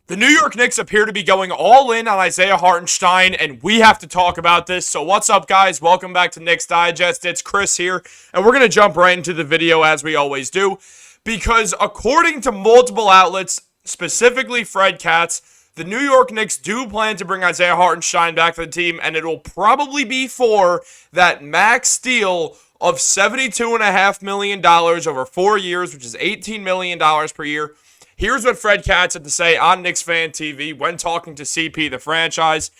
The New York Knicks appear to be going all in on Isaiah Hartenstein, and we have to talk about this. So what's up, guys? Welcome back to Knicks Digest. It's Chris here, and we're going to jump right into the video as we always do, because according to multiple outlets, specifically Fred Katz, the New York Knicks do plan to bring Isaiah Hartenstein back to the team, and it will probably be for that max deal of $72.5 million over 4 years, which is $18 million per year. Here's what Fred Katz had to say on Knicks Fan TV when talking to CP, the franchise.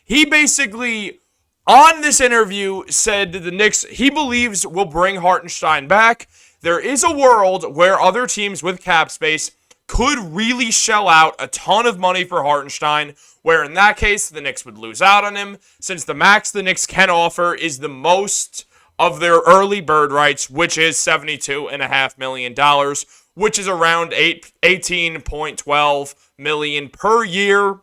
He basically, on this interview, said that the Knicks, he believes, will bring Hartenstein back. There is a world where other teams with cap space could really shell out a ton of money for Hartenstein, where in that case, the Knicks would lose out on him, since the max the Knicks can offer is the most of their early bird rights, which is $72.5 million, which is around $18.12 million per year.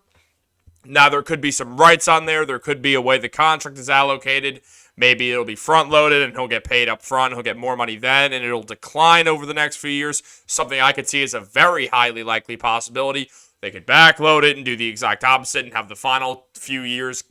Now, there could be some rights on there. There could be a way the contract is allocated. Maybe it'll be front-loaded and he'll get paid up front. He'll get more money then, and it'll decline over the next few years. Something I could see as a very highly likely possibility. They could backload it and do the exact opposite and have the final few years,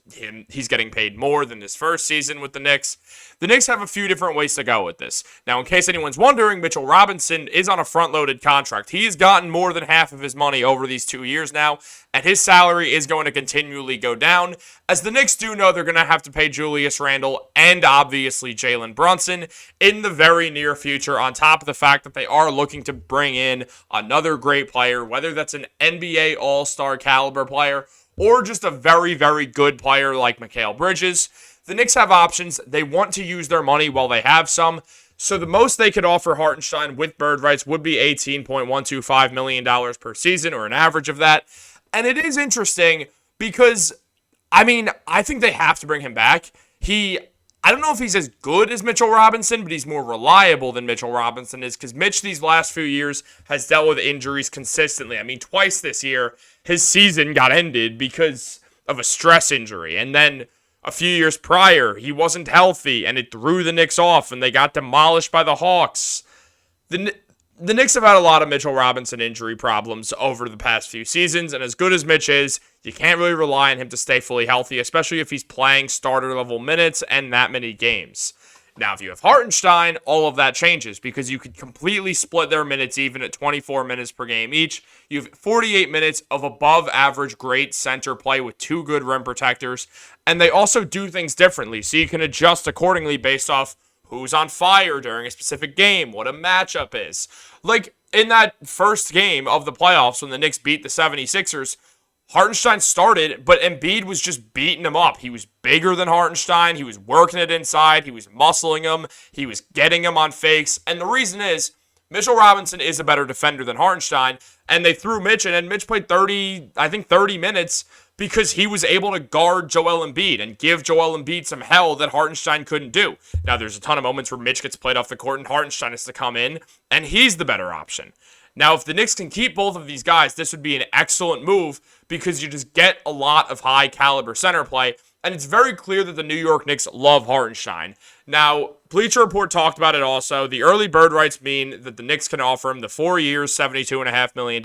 he's getting paid more than his first season with the Knicks. The Knicks have a few different ways to go with this. Now, in case anyone's wondering, Mitchell Robinson is on a front-loaded contract. He's gotten more than half of his money over these 2 years now, and his salary is going to continually go down, as the Knicks do know they're going to have to pay Julius Randle and obviously Jalen Brunson in the very near future, on top of the fact that they are looking to bring in another great player, whether that's an NBA All-Star caliber player or just a very, very good player like Mikal Bridges. The Knicks have options. They want to use their money while they have some. So the most they could offer Hartenstein with bird rights would be $18.125 million per season, or an average of that. And it is interesting because, I think they have to bring him back. I don't know if he's as good as Mitchell Robinson, but he's more reliable than Mitchell Robinson is, because Mitch these last few years has dealt with injuries consistently. Twice this year, his season got ended because of a stress injury. And then a few years prior, he wasn't healthy, and it threw the Knicks off, and they got demolished by the Hawks. The Knicks have had a lot of Mitchell Robinson injury problems over the past few seasons, and as good as Mitch is, you can't really rely on him to stay fully healthy, especially if he's playing starter-level minutes and that many games. Now, if you have Hartenstein, all of that changes, because you could completely split their minutes even at 24 minutes per game each. You have 48 minutes of above-average great center play with two good rim protectors, and they also do things differently, so you can adjust accordingly based off who's on fire during a specific game, what a matchup is. Like, in that first game of the playoffs when the Knicks beat the 76ers, Hartenstein started, but Embiid was just beating him up. He was bigger than Hartenstein. He was working it inside. He was muscling him. He was getting him on fakes. And the reason is, Mitchell Robinson is a better defender than Hartenstein, and they threw Mitch in, and Mitch played 30 minutes because he was able to guard Joel Embiid and give Joel Embiid some hell that Hartenstein couldn't do. Now, there's a ton of moments where Mitch gets played off the court and Hartenstein has to come in, and he's the better option. Now, if the Knicks can keep both of these guys, this would be an excellent move because you just get a lot of high-caliber center play, and it's very clear that the New York Knicks love Hartenstein. Now, Bleacher Report talked about it also. The early bird rights mean that the Knicks can offer him the 4 years, $72.5 million,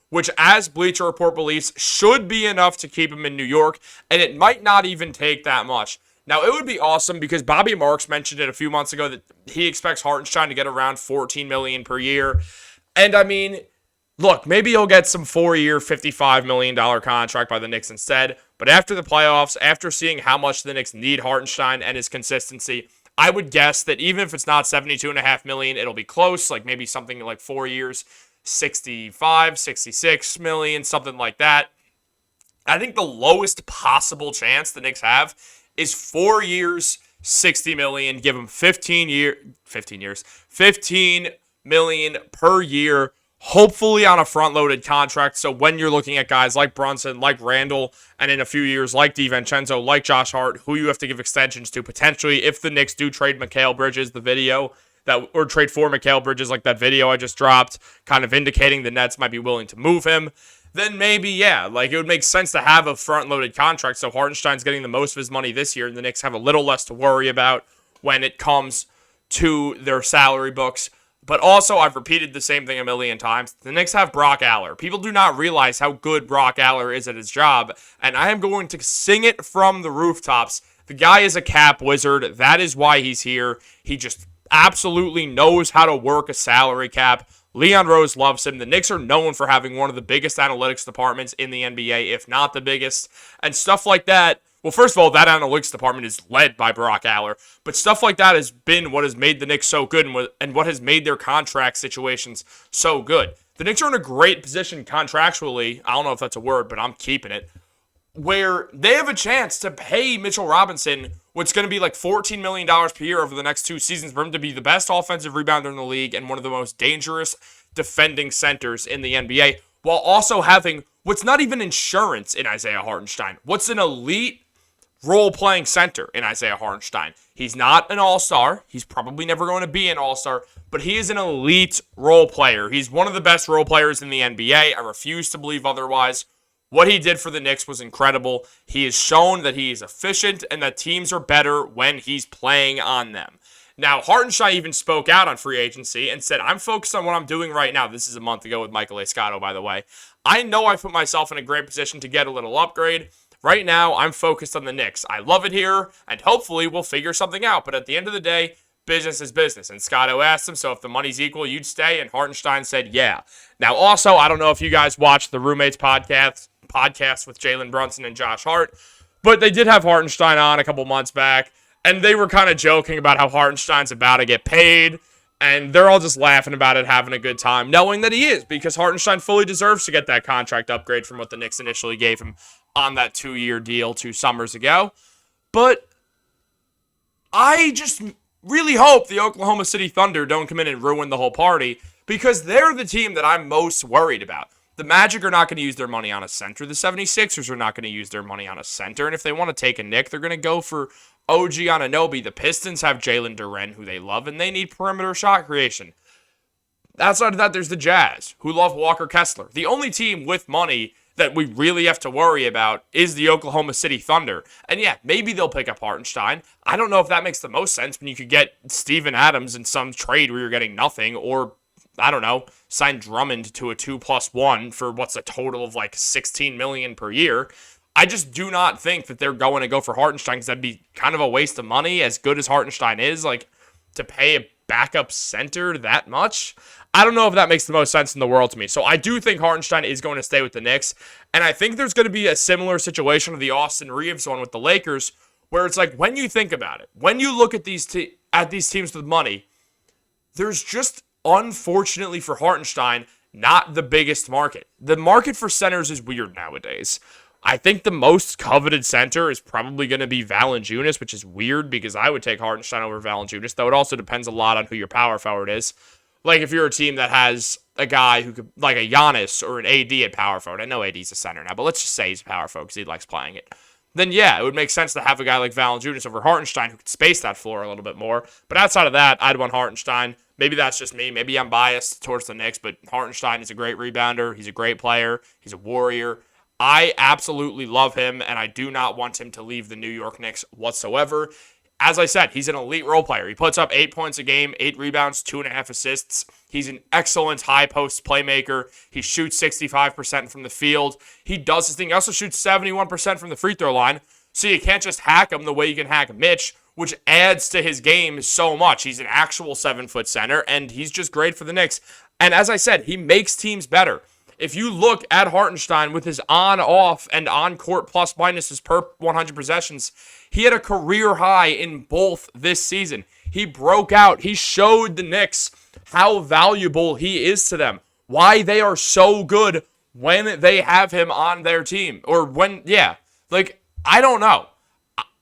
which, as Bleacher Report believes, should be enough to keep him in New York, and it might not even take that much. Now, it would be awesome because Bobby Marks mentioned it a few months ago that he expects Hartenstein to get around $14 million per year. And look, maybe he'll get some 4-year, $55 million contract by the Knicks instead. But after the playoffs, after seeing how much the Knicks need Hartenstein and his consistency, I would guess that even if it's not $72.5 million, it'll be close, like maybe something like 4 years, $65, $66 million, something like that. I think the lowest possible chance the Knicks have is 4 years, $60 million, give him 15 million per year, hopefully on a front-loaded contract. So when you're looking at guys like Brunson, like Randall, and in a few years like DiVincenzo, like Josh Hart, who you have to give extensions to potentially if the Knicks do trade Mikal Bridges, or trade for Mikal Bridges, like that video I just dropped, kind of indicating the Nets might be willing to move him, then maybe, it would make sense to have a front-loaded contract so Hartenstein's getting the most of his money this year and the Knicks have a little less to worry about when it comes to their salary books. But also, I've repeated the same thing a million times. The Knicks have Brock Aller. People do not realize how good Brock Aller is at his job, and I am going to sing it from the rooftops. The guy is a cap wizard. That is why he's here. He just absolutely knows how to work a salary cap. Leon Rose loves him. The Knicks are known for having one of the biggest analytics departments in the NBA, if not the biggest, and stuff like that. Well, first of all, that analytics department is led by Brock Aller, but stuff like that has been what has made the Knicks so good and what has made their contract situations so good. The Knicks are in a great position contractually. I don't know if that's a word, but I'm keeping it, where they have a chance to pay Mitchell Robinson what's going to be like $14 million per year over the next 2 seasons for him to be the best offensive rebounder in the league and one of the most dangerous defending centers in the NBA, while also having what's not even insurance in Isaiah Hartenstein. What's an elite role-playing center in Isaiah Hartenstein. He's not an all-star. He's probably never going to be an all-star, but he is an elite role player. He's one of the best role players in the NBA. I refuse to believe otherwise. What he did for the Knicks was incredible. He has shown that he is efficient and that teams are better when he's playing on them. Now, Hartenstein even spoke out on free agency and said, I'm focused on what I'm doing right now. This is a month ago with Michael Escato, by the way. I know I put myself in a great position to get a little upgrade. Right now, I'm focused on the Knicks. I love it here, and hopefully we'll figure something out. But at the end of the day, business is business. And Scotto asked him, so if the money's equal, you'd stay? And Hartenstein said, yeah. Now, also, I don't know if you guys watched the Roommates podcast with Jalen Brunson and Josh Hart, but they did have Hartenstein on a couple months back, and they were kind of joking about how Hartenstein's about to get paid. And they're all just laughing about it, having a good time, knowing that he is, because Hartenstein fully deserves to get that contract upgrade from what the Knicks initially gave him on that 2-year deal 2 summers ago. But I just really hope the Oklahoma City Thunder don't come in and ruin the whole party, because they're the team that I'm most worried about. The Magic are not going to use their money on a center. The 76ers are not going to use their money on a center. And if they want to take a Nick, they're going to go for OG Anunoby. The Pistons have Jalen Duren, who they love, and they need perimeter shot creation. Outside of that, there's the Jazz, who love Walker Kessler. The only team with money that we really have to worry about is the Oklahoma City Thunder. And yeah, maybe they'll pick up Hartenstein. I don't know if that makes the most sense when you could get Steven Adams in some trade where you're getting nothing, or, I don't know, sign Drummond to a 2+1 for what's a total of like $16 million per year. I just do not think that they're going to go for Hartenstein, because that'd be kind of a waste of money, as good as Hartenstein is, like, to pay a backup center that much. I don't know if that makes the most sense in the world to me. So I do think Hartenstein is going to stay with the Knicks, and I think there's going to be a similar situation to the Austin Reeves one with the Lakers, where it's like, when you think about it, when you look at these teams with money, there's just, unfortunately for Hartenstein, not the biggest market. The market for centers is weird nowadays. I think the most coveted center is probably going to be Valanciunas, which is weird because I would take Hartenstein over Valanciunas, though it also depends a lot on who your power forward is. Like, if you're a team that has a guy who could, like a Giannis or an AD at power forward. I know AD's a center now, but let's just say he's a power forward because he likes playing it. Then, yeah, it would make sense to have a guy like Valanciunas over Hartenstein who could space that floor a little bit more. But outside of that, I'd want Hartenstein. Maybe that's just me. Maybe I'm biased towards the Knicks, but Hartenstein is a great rebounder. He's a great player. He's a warrior. I absolutely love him, and I do not want him to leave the New York Knicks whatsoever. As I said, he's an elite role player. He puts up 8 points a game, 8 rebounds, 2.5 assists. He's an excellent high-post playmaker. He shoots 65% from the field. He does his thing. He also shoots 71% from the free throw line, so you can't just hack him the way you can hack Mitch, which adds to his game so much. He's an actual 7-foot center, and he's just great for the Knicks. And as I said, he makes teams better. If you look at Hartenstein with his on-off and on-court plus-minuses per 100 possessions, he had a career high in both this season. He broke out. He showed the Knicks how valuable he is to them, why they are so good when they have him on their team. Or when, yeah, like, I don't know.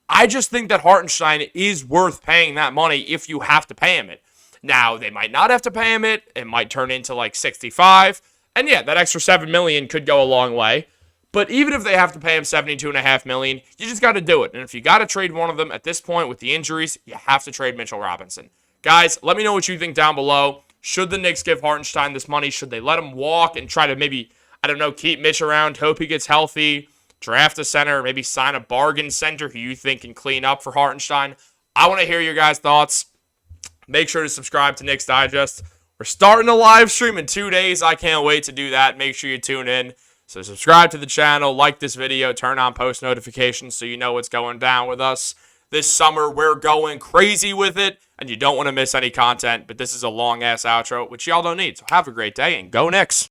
I just think that Hartenstein is worth paying that money if you have to pay him it. Now, they might not have to pay him it. It might turn into like 65. And yeah, that extra $7 million could go a long way. But even if they have to pay him $72.5 million, you just got to do it. And if you got to trade one of them at this point with the injuries, you have to trade Mitchell Robinson. Guys, let me know what you think down below. Should the Knicks give Hartenstein this money? Should they let him walk and try to maybe, I don't know, keep Mitch around, hope he gets healthy, draft a center, maybe sign a bargain center who you think can clean up for Hartenstein? I want to hear your guys' thoughts. Make sure to subscribe to Knicks Digest. We're starting a live stream in 2 days. I can't wait to do that. Make sure you tune in. So subscribe to the channel, like this video, turn on post notifications so you know what's going down with us. This summer, we're going crazy with it, and you don't want to miss any content, but this is a long-ass outro, which y'all don't need. So have a great day, and go Knicks!